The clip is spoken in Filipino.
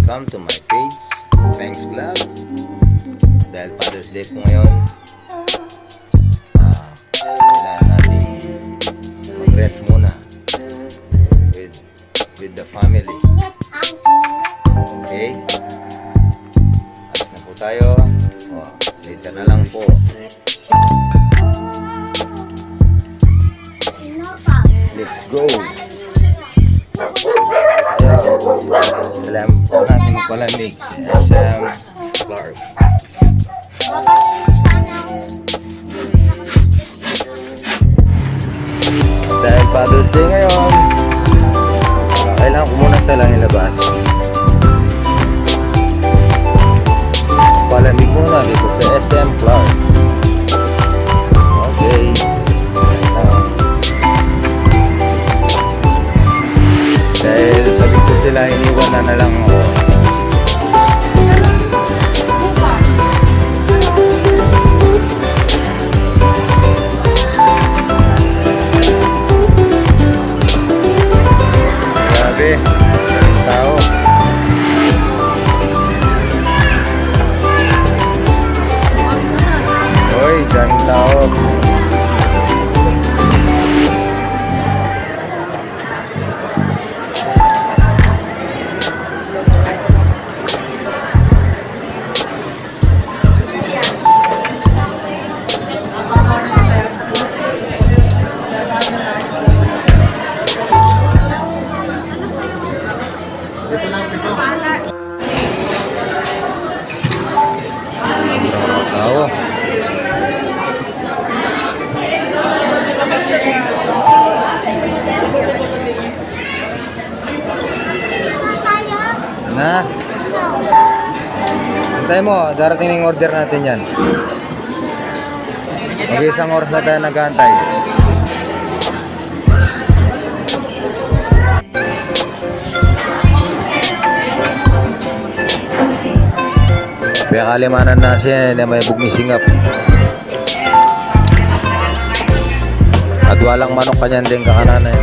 welcome to my page, Thanks Club. Dahil Father's Day po ngayon, kailangan natin mag-rest muna with the family. Okay? Alis na po tayo. Later na lang po. Let's go! Alam po natin magpalamig si SM Clark. Dahil Father's Day ngayon, kailangan ko muna silang ilabas. Palamig muna dito sa SM Clark. Okay. Dahil sabi ko sila, iniwan na lang ako. Grabe, tao. Hoy, daming tao. Tao. Na? Hintay mo, darating yung order natin yan. Mag-isang oras na tayo nag-aantay. Kaya kalimanan na siya na may bugnisingap. At walang manok kanyan din kakanan eh.